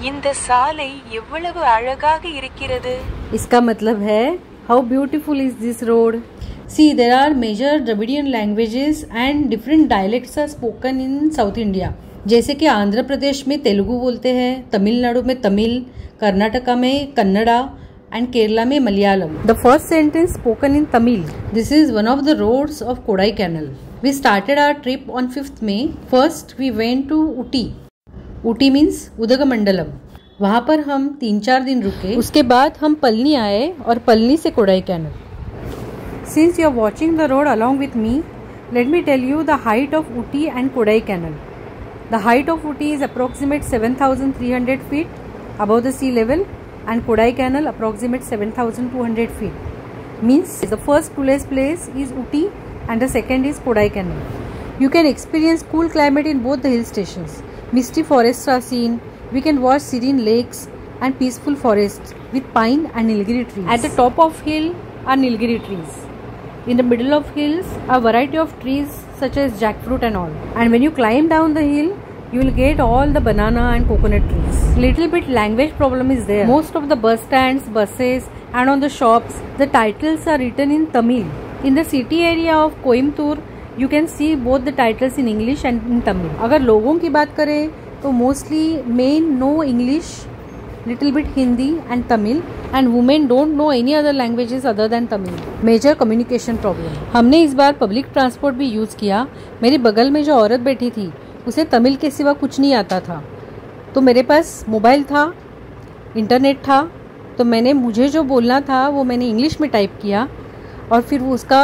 இந்த சாலை எவ்வளவு அழகாக இருக்கிறது. इसका मतलब है how beautiful is this road. See, there are major Dravidian languages and different dialects are spoken in South India. जैसे कि आंध्र प्रदेश में तेलुगु बोलते हैं, तमिलनाडु में तमिल, कर्नाटका में कन्नड़ा and Kerala में Malayalam. The first sentence spoken in Tamil. This is one of the roads of Kodaikanal. We started our trip on 5th May. First we went to Uti. Uti means Udagamandalam. वहाँ पर हम 3-4 दिन रुके. उसके बाद हम पलनी आए और पलनी से कोडाईकैनल. Since you are watching the road along with me, let me tell you the height of Uti and Kodaikanal. The height of Uti is approximate 7,300 feet above the sea level and Kodaikanal approximate 7,200 feet. Means the first coolest place is Uti and the second is Kodaikanal. You can experience cool climate in both the hill stations. Misty forests are seen. We can watch serene lakes and peaceful forests with pine and nilgiri trees. At the top of hill are nilgiri trees. In the middle of hills a variety of trees such as jackfruit and all. And when you climb down the hill, you will get all the banana and coconut trees. Little bit language problem is there. Most of the bus stands, buses and on the shops, the titles are written in Tamil. In the city area of Coimbatore, you can see both the titles in English and in Tamil. अगर लोगों की बात करें तो mostly men know English, little bit Hindi and Tamil, and women don't know any other languages other than Tamil. Major communication problem. हमने इस बार public transport भी use किया. मेरे बगल में जो औरत बैठी थी उसे तमिल के सिवा कुछ नहीं आता था, तो मेरे पास मोबाइल था, इंटरनेट था, तो मुझे जो बोलना था वो मैंने इंग्लिश में टाइप किया और फिर वो उसका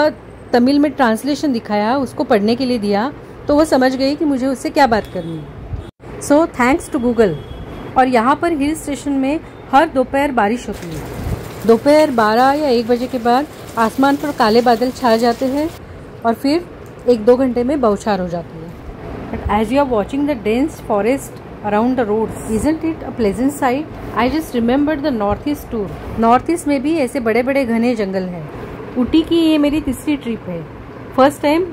तमिल में ट्रांसलेशन दिखाया, उसको पढ़ने के लिए दिया, तो वो समझ गई कि मुझे उससे क्या बात करनी है. So thanks to Google. और यहाँ पर हिल स्टेशन में हर दोपहर बारिश होती है. दोपहर 12 या 1 बजे के बाद आसमान पर काले बादल छा जाते हैं और फिर 1-2 घंटे में बौछार हो जाती है. But as you are watching the dense forest around the roads, isn't it a pleasant sight? I just remembered the Northeast tour. Northeast में भी ऐसे बड़े बड़े घने जंगल हैं. ऊटी की ये मेरी तीसरी ट्रिप है. फर्स्ट टाइम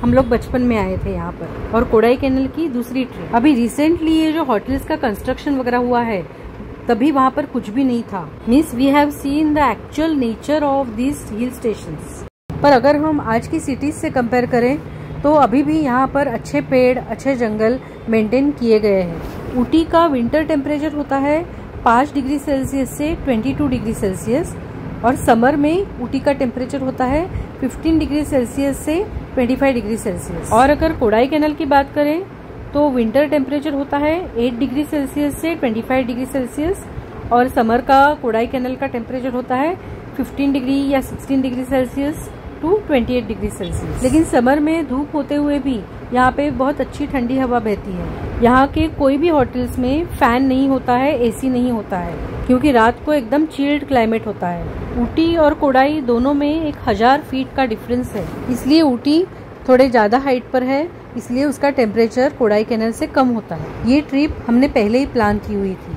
हम लोग बचपन में आए थे यहाँ पर, और कोडाईकैनल की दूसरी ट्रिप. अभी रिसेंटली ये जो होटल्स का कंस्ट्रक्शन वगैरह हुआ है, तभी वहाँ पर कुछ भी नहीं था. Means we have seen the actual nature of this hill stations. पर अगर हम आज की सिटीज से कंपेयर करें तो अभी भी यहाँ पर अच्छे पेड़, अच्छे जंगल मेंटेन किए गए हैं. ऊटी का विंटर टेम्परेचर होता है 5 डिग्री सेल्सियस से 22 डिग्री सेल्सियस, और समर में ऊटी का टेम्परेचर होता है 15 डिग्री सेल्सियस से 25 डिग्री सेल्सियस. और अगर कोडाईकैनल की बात करें तो विंटर टेम्परेचर होता है 8 डिग्री सेल्सियस से 25 डिग्री सेल्सियस, और समर का कोडाईकैनल का टेम्परेचर होता है 15 डिग्री या 16 degree Celsius to 28 degree Celsius. लेकिन समर में धूप होते हुए भी यहाँ पे बहुत अच्छी ठंडी हवा बहती है. यहाँ के कोई भी होटल्स में फैन नहीं होता है, एसी नहीं होता है, क्योंकि रात को एकदम चिल्ड क्लाइमेट होता है. ऊटी और कोडाई दोनों में 1000 फीट का डिफरेंस है, इसलिए ऊटी थोड़े ज़्यादा हाइट पर है, इसलिए उसका टेम्परेचर कोडाईकैनल से कम होता है. ये ट्रिप हमने पहले ही प्लान की हुई थी,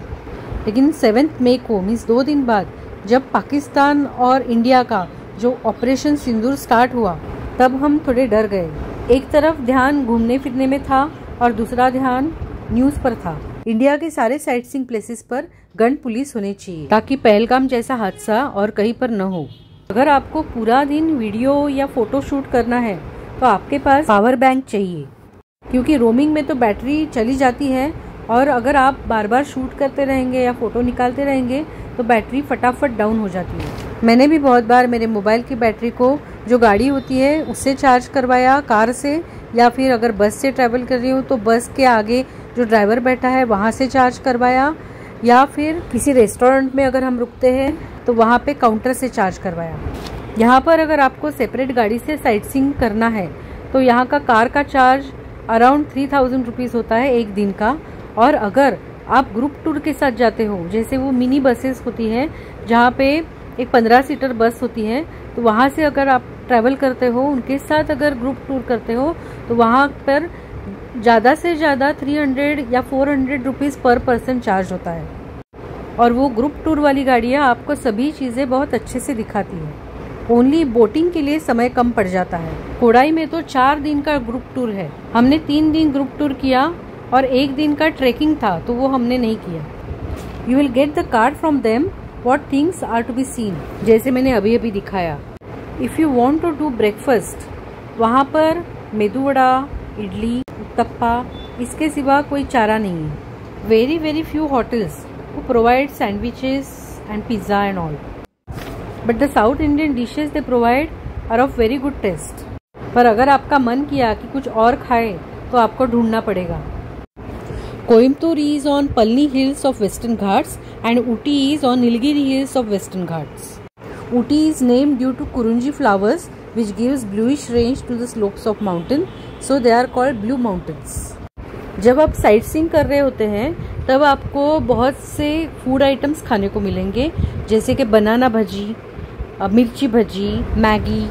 लेकिन 7 मई को मीन्स 2 दिन बाद जब पाकिस्तान और इंडिया का जो ऑपरेशन सिंदूर स्टार्ट हुआ, तब हम थोड़े डर गए. एक तरफ ध्यान घूमने फिरने में था और दूसरा ध्यान न्यूज़ पर था. इंडिया के सारे साइट सीइंग प्लेसेस पर गन पुलिस होनी चाहिए, ताकि पहलगाम जैसा हादसा और कहीं पर न हो. अगर आपको पूरा दिन वीडियो या फोटो शूट करना है तो आपके पास पावर बैंक चाहिए, क्योंकि रोमिंग में तो बैटरी चली जाती है, और अगर आप बार बार शूट करते रहेंगे या फोटो निकालते रहेंगे तो बैटरी फटाफट डाउन हो जाती है. मैंने भी बहुत बार मेरे मोबाइल की बैटरी को जो गाड़ी होती है उससे चार्ज करवाया, कार से, या फिर अगर बस से ट्रैवल कर रही हूँ तो बस के आगे जो ड्राइवर बैठा है वहाँ से चार्ज करवाया, या फिर किसी रेस्टोरेंट में अगर हम रुकते हैं तो वहाँ पे काउंटर से चार्ज करवाया. यहाँ पर अगर आपको सेपरेट गाड़ी से साइट सीइंग करना है तो यहाँ का कार का चार्ज अराउंड 3000 रुपीज़ होता है एक दिन का. और अगर आप ग्रुप टूर के साथ जाते हो, जैसे वो मिनी बसेस होती हैं जहाँ पे एक 15 सीटर बस होती है, तो वहाँ से अगर आप ट्रैवल करते हो, उनके साथ अगर ग्रुप टूर करते हो, तो वहाँ पर ज़्यादा से ज़्यादा 300 या 400 रुपीज़ पर पर्सन चार्ज होता है. और वो ग्रुप टूर वाली गाड़ियाँ आपको सभी चीज़ें बहुत अच्छे से दिखाती है. ओनली बोटिंग के लिए समय कम पड़ जाता है. कोडाई में तो 4 दिन का ग्रुप टूर है. हमने 3 दिन ग्रुप टूर किया और 1 दिन का ट्रैकिंग था, तो वो हमने नहीं किया. You will get the card from them what things are to be seen, जैसे मैंने अभी अभी दिखाया। If you want to do breakfast, वहाँ पर मेदू वड़ा, इडली, उत्तप्पा, इसके सिवा कोई चारा नहीं है। Very very few hotels who provide sandwiches and pizza and all, but the South Indian dishes they provide are of very good taste. पर अगर आपका मन किया कि कुछ और खाए तो आपको ढूंढना पड़ेगा। Coimbatore is on Palni hills of Western Ghats and Ooty is on Nilgiri hills of Western Ghats. Ooty is named due to kurunji flowers which gives bluish range to the slopes of mountain, so they are called blue mountains. जब आप sight seeing कर रहे होते हैं तब आपको बहुत से फूड आइटम्स खाने को मिलेंगे, जैसे कि बनाना भजी, मिर्ची भजी, मैगी।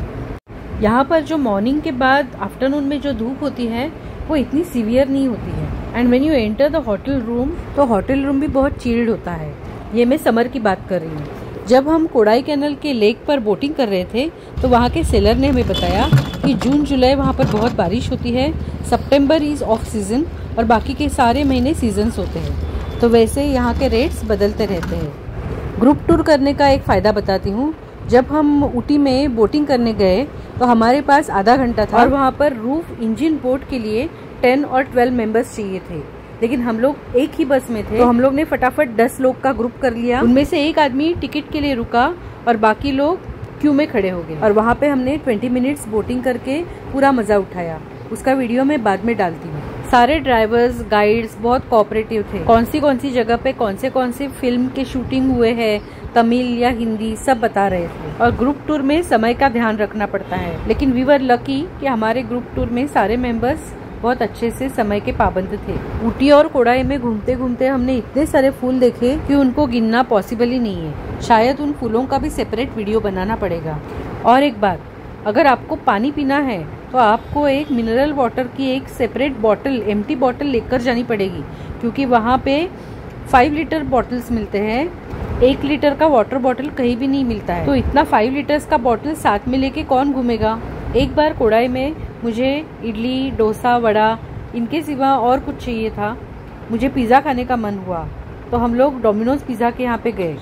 यहाँ पर जो मॉर्निंग के बाद आफ्टरनून में जो धूप होती है वो इतनी सीवियर नहीं होती है। And when you enter the hotel room, तो होटल रूम भी बहुत चिल्ड होता है। ये मैं समर की बात कर रही हूँ। जब हम कोडाई कैनल के लेक पर बोटिंग कर रहे थे तो वहाँ के सेलर ने हमें बताया कि जून जुलाई वहाँ पर बहुत बारिश होती है, सितंबर इज़ ऑफ सीज़न और बाकी के सारे महीने सीजन्स होते हैं। तो वैसे यहाँ के रेट्स बदलते रहते हैं। ग्रुप टूर करने का एक फ़ायदा बताती हूँ। जब हम ऊटी में बोटिंग करने गए तो हमारे पास आधा घंटा था और वहाँ पर रूफ इंजन बोट के लिए 10 और 12 मेंबर्स चाहिए थे, लेकिन हम लोग एक ही बस में थे तो हम लोग ने फटाफट 10 लोग का ग्रुप कर लिया। उनमें से एक आदमी टिकट के लिए रुका और बाकी लोग क्यू में खड़े हो गए और वहाँ पे हमने 20 मिनट्स बोटिंग करके पूरा मज़ा उठाया। उसका वीडियो मैं बाद में डालती हूँ। सारे ड्राइवर्स, गाइड्स बहुत कोऑपरेटिव थे। कौन सी जगह पे कौन से फिल्म के शूटिंग हुए हैं, तमिल या हिंदी, सब बता रहे थे। और ग्रुप टूर में समय का ध्यान रखना पड़ता है, लेकिन वी वर लकी कि हमारे ग्रुप टूर में सारे मेंबर्स बहुत अच्छे से समय के पाबंद थे। ऊटी और कोडाई में घूमते घूमते हमने इतने सारे फूल देखे कि उनको गिनना पॉसिबल ही नहीं है। शायद उन फूलों का भी सेपरेट वीडियो बनाना पड़ेगा। और एक बात, अगर आपको पानी पीना है तो आपको एक मिनरल वाटर की एक सेपरेट बॉटल, एम्प्टी बॉटल लेकर जानी पड़ेगी, क्योंकि वहाँ पे 5 लीटर बॉटल्स मिलते हैं। 1 लीटर का वाटर बॉटल कहीं भी नहीं मिलता है, तो इतना 5 लीटर्स का बॉटल साथ में लेके कौन घूमेगा। एक बार कोडाई में मुझे इडली, डोसा, वड़ा, इनके सिवा और कुछ चाहिए था। मुझे पिज़्ज़ा खाने का मन हुआ तो हम लोग डोमिनोज पिज़्ज़ा के यहाँ पे गए,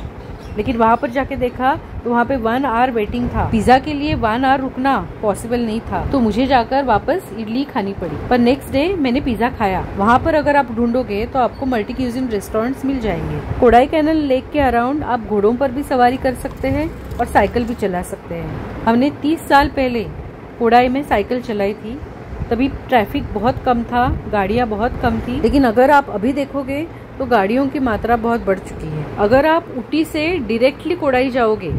लेकिन वहाँ पर जाके देखा तो वहाँ पे 1 आवर वेटिंग था। पिज़्ज़ा के लिए 1 आवर रुकना पॉसिबल नहीं था, तो मुझे जाकर वापस इडली खानी पड़ी। पर नेक्स्ट डे मैंने पिज़्ज़ा खाया। वहाँ पर अगर आप ढूंढोगे तो आपको मल्टी क्यूजिन रेस्टोरेंट्स मिल जाएंगे। कोडाई कैनल लेक के अराउंड आप घोड़ों पर भी सवारी कर सकते हैं और साइकिल भी चला सकते हैं। हमने 30 साल पहले कोडाई में साइकिल चलाई थी, तभी ट्रैफिक बहुत कम था, गाड़ियाँ बहुत कम थी। लेकिन अगर आप अभी देखोगे तो गाड़ियों की मात्रा बहुत बढ़ चुकी है। अगर आप ऊटी से डायरेक्टली कोडाई जाओगे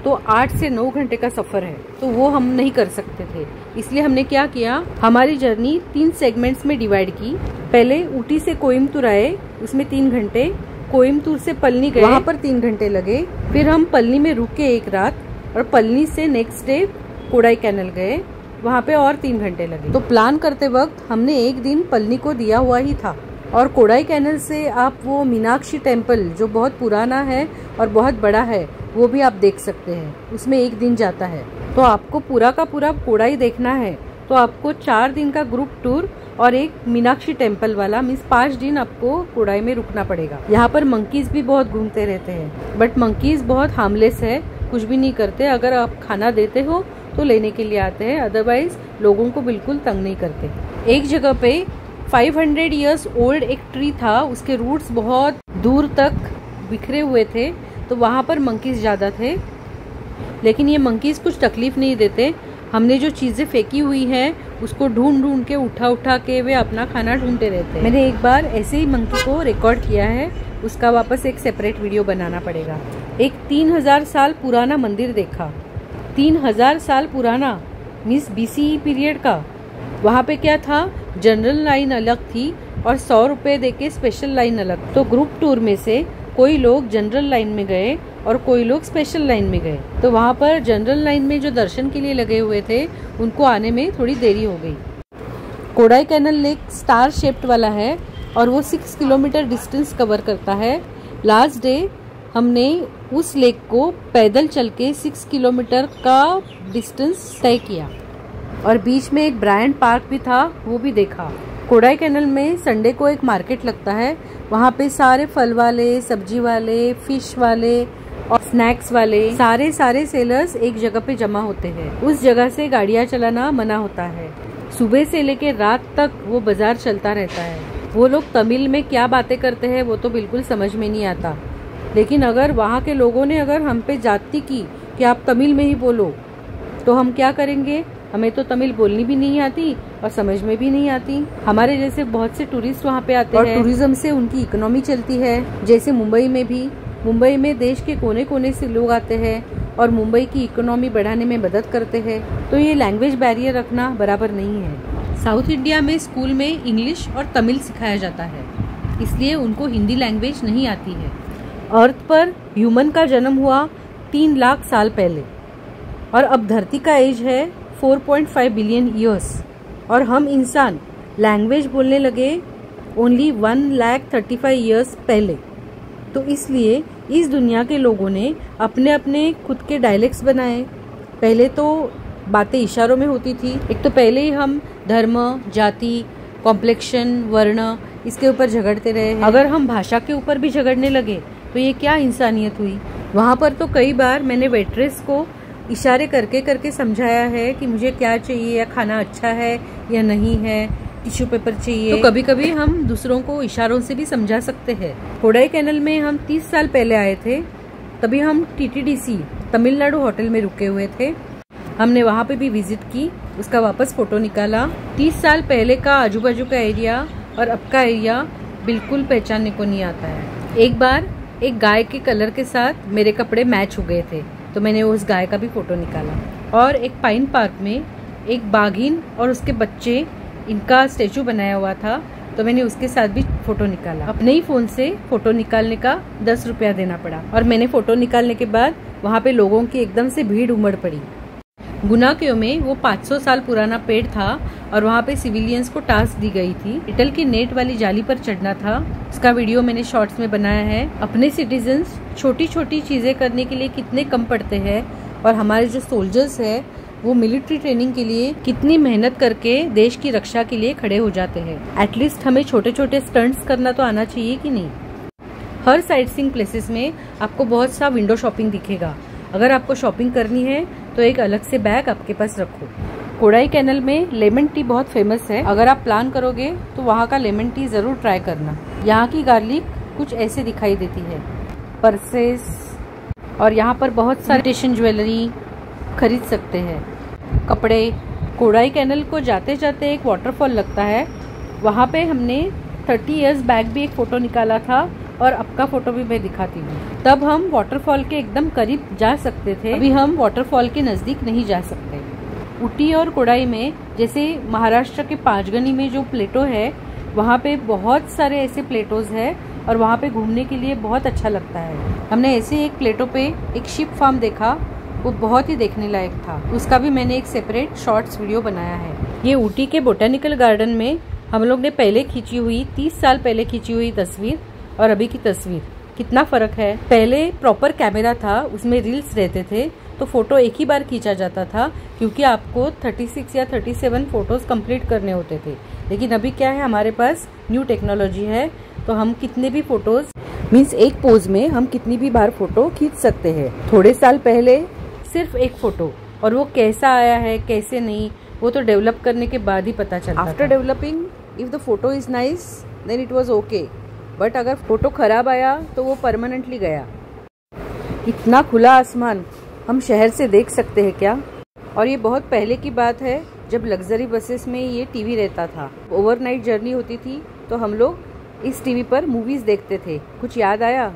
तो 8 से 9 घंटे का सफ़र है, तो वो हम नहीं कर सकते थे। इसलिए हमने क्या किया, हमारी जर्नी 3 सेगमेंट्स में डिवाइड की। पहले ऊटी से कोयम्बतूर आए, उसमें 3 घंटे। कोयम्बतूर से पलनी गए, वहाँ पर 3 घंटे लगे। फिर हम पलनी में रुके एक रात और पलनी से नेक्स्ट डे कोडाई कैनल गए, वहाँ पे और 3 घंटे लगे। तो प्लान करते वक्त हमने एक दिन पलनी को दिया हुआ ही था। और कोडाई कैनल से आप वो मीनाक्षी टेम्पल जो बहुत पुराना है और बहुत बड़ा है वो भी आप देख सकते हैं, उसमें एक दिन जाता है। तो आपको पूरा का पूरा कोडाई देखना है तो आपको 4 दिन का ग्रुप टूर और एक मीनाक्षी टेम्पल वाला मीन्स 5 दिन आपको कोडाई में रुकना पड़ेगा। यहाँ पर मंकीज भी बहुत घूमते रहते हैं, बट मंकीज बहुत हार्मलेस है, कुछ भी नहीं करते। अगर आप खाना देते हो तो लेने के लिए आते हैं, अदरवाइज लोगों को बिल्कुल तंग नहीं करते। एक जगह पे 500 इयर्स ओल्ड एक ट्री था, उसके रूट्स बहुत दूर तक बिखरे हुए थे, तो वहाँ पर मंकीज ज़्यादा थे। लेकिन ये मंकीज कुछ तकलीफ नहीं देते। हमने जो चीज़ें फेंकी हुई हैं उसको ढूंढ ढूंढ के उठा के वे अपना खाना ढूंढते रहते हैं। मैंने एक बार ऐसे ही मंकी को रिकॉर्ड किया है, उसका वापस एक सेपरेट वीडियो बनाना पड़ेगा। एक 3000 साल पुराना मंदिर देखा। 3000 साल पुराना मीन्स BCE पीरियड का। वहाँ पे क्या था, जनरल लाइन अलग थी और 100 रुपये दे के स्पेशल लाइन अलग। तो ग्रुप टूर में से कोई लोग जनरल लाइन में गए और कोई लोग स्पेशल लाइन में गए। तो वहाँ पर जनरल लाइन में जो दर्शन के लिए लगे हुए थे उनको आने में थोड़ी देरी हो गई। Kodaikanal lake star shaped वाला है और वो 6 किलोमीटर डिस्टेंस कवर करता है। लास्ट डे हमने उस लेक को पैदल चल के 6 किलोमीटर का डिस्टेंस तय किया और बीच में एक ब्रायंट पार्क भी था, वो भी देखा। कोडाईकनाल में संडे को एक मार्केट लगता है। वहाँ पे सारे फल वाले, सब्जी वाले, फिश वाले और स्नैक्स वाले सारे सेलर्स एक जगह पे जमा होते हैं। उस जगह से गाड़ियाँ चलाना मना होता है। सुबह से लेकर रात तक वो बाजार चलता रहता है। वो लोग तमिल में क्या बातें करते हैं वो तो बिल्कुल समझ में नहीं आता, लेकिन अगर वहाँ के लोगों ने अगर हम पे जाती की कि आप तमिल में ही बोलो तो हम क्या करेंगे? हमें तो तमिल बोलनी भी नहीं आती और समझ में भी नहीं आती। हमारे जैसे बहुत से टूरिस्ट वहाँ पे आते हैं और टूरिज्म से उनकी इकोनॉमी चलती है। जैसे मुंबई में भी, मुंबई में देश के कोने कोने से लोग आते हैं और मुंबई की इकोनॉमी बढ़ाने में मदद करते हैं। तो ये लैंग्वेज बैरियर रखना बराबर नहीं है। साउथ इंडिया में स्कूल में इंग्लिश और तमिल सिखाया जाता है, इसलिए उनको हिंदी लैंग्वेज नहीं आती है। अर्थ पर ह्यूमन का जन्म हुआ 3 लाख साल पहले और अब धरती का एज है 4.5 बिलियन ईयर्स और हम इंसान लैंग्वेज बोलने लगे ओनली 1,35,000 ईयर्स पहले। तो इसलिए इस दुनिया के लोगों ने अपने अपने खुद के डायलेक्ट्स बनाए। पहले तो बातें इशारों में होती थी। एक तो पहले ही हम धर्म, जाति, कॉम्प्लेक्शन, वर्ण इसके ऊपर झगड़ते रहे हैं। अगर हम भाषा के ऊपर भी झगड़ने लगे तो ये क्या इंसानियत हुई। वहाँ पर तो कई बार मैंने वेट्रेस को इशारे करके समझाया है कि मुझे क्या चाहिए या खाना अच्छा है या नहीं है, टिश्यू पेपर चाहिए। तो कभी कभी हम दूसरों को इशारों से भी समझा सकते हैं। कोडाईकनाल में हम 30 साल पहले आए थे। तभी हम TTDC तमिलनाडु होटल में रुके हुए थे। हमने वहाँ पे भी विजिट की, उसका वापस फोटो निकाला। 30 साल पहले का आजू बाजू का एरिया और अब का एरिया बिल्कुल पहचानने को नहीं आता है। एक बार एक गाय के कलर के साथ मेरे कपड़े मैच हो गए थे, तो मैंने उस गाय का भी फोटो निकाला। और एक पाइन पार्क में एक बाघिन और उसके बच्चे, इनका स्टेचू बनाया हुआ था, तो मैंने उसके साथ भी फोटो निकाला। अपने ही फोन से फोटो निकालने का 10 रुपया देना पड़ा और मैंने फोटो निकालने के बाद वहाँ पे लोगों की एकदम से भीड़ उमड़ पड़ी। गुनाक्यो में वो 500 साल पुराना पेड़ था और वहाँ पे सिविलियंस को टास्क दी गई थी इटल की नेट वाली जाली पर चढ़ना था। उसका वीडियो मैंने शॉर्ट्स में बनाया है। अपने सिटीजन्स छोटी छोटी चीजें करने के लिए कितने कम पड़ते हैं और हमारे जो सोल्जर्स है वो मिलिट्री ट्रेनिंग के लिए कितनी मेहनत करके देश की रक्षा के लिए खड़े हो जाते हैं। एटलीस्ट हमें छोटे छोटे स्टंट्स करना तो आना चाहिए कि नहीं। हर साइट सीइंग प्लेसेस में आपको बहुत सा विंडो शॉपिंग दिखेगा। अगर आपको शॉपिंग करनी है तो एक अलग से बैग आपके पास रखो। कोडाईकनाल में लेमन टी बहुत फेमस है। अगर आप प्लान करोगे तो वहाँ का लेमन टी जरूर ट्राई करना। यहाँ की गार्लिक कुछ ऐसे दिखाई देती है। पर्सेस और यहाँ पर बहुत सारे स्टेशन ज्वेलरी खरीद सकते हैं। कपड़े। कोडाईकनाल को जाते जाते एक वाटरफॉल लगता है, वहाँ पे हमने 30 इयर्स बैक भी एक फ़ोटो निकाला था और अब का फ़ोटो भी मैं दिखाती हूँ। तब हम वाटरफॉल के एकदम करीब जा सकते थे, अभी हम वाटरफॉल के नज़दीक नहीं जा सकते। ऊटी और कोडाई में, जैसे महाराष्ट्र के पांचगनी में जो प्लेटो है, वहाँ पे बहुत सारे ऐसे प्लेटोज है और वहाँ पे घूमने के लिए बहुत अच्छा लगता है। हमने ऐसे एक प्लेटो पे एक शिप फार्म देखा, वो बहुत ही देखने लायक था। उसका भी मैंने एक सेपरेट शॉर्ट्स वीडियो बनाया है। ये ऊटी के बोटेनिकल गार्डन में हम लोग ने पहले खींची हुई 30 साल पहले खींची हुई तस्वीर और अभी की तस्वीर, कितना फर्क है। पहले प्रॉपर कैमरा था, उसमें रील्स रहते थे, तो फोटो एक ही बार खींचा जाता था क्योंकि आपको 36 या 37 फोटोज कंप्लीट करने होते थे। लेकिन अभी क्या है, हमारे पास न्यू टेक्नोलॉजी है, तो हम कितने भी फोटोज मीन्स एक पोज में हम कितनी भी बार फोटो खींच सकते हैं। थोड़े साल पहले सिर्फ एक फोटो, और वो कैसा आया है कैसे नहीं, वो तो डेवलप करने के बाद ही पता चलता। After developing, if the photo is nice then it was okay, but अगर फोटो खराब आया तो वो परमानेंटली गया। इतना खुला आसमान हम शहर से देख सकते हैं क्या? और ये बहुत पहले की बात है जब लग्जरी बसेस में ये टीवी रहता था। ओवरनाइट जर्नी होती थी तो हम लोग इस टीवी पर मूवीज देखते थे। कुछ याद आया?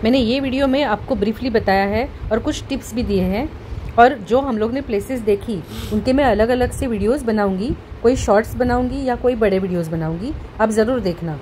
मैंने ये वीडियो में आपको ब्रीफली बताया है और कुछ टिप्स भी दिए हैं, और जो हम लोग ने प्लेसेस देखी उनके मैं अलग अलग से वीडियोस बनाऊंगी। कोई शॉर्ट्स बनाऊंगी या कोई बड़े वीडियोस बनाऊंगी, आप ज़रूर देखना।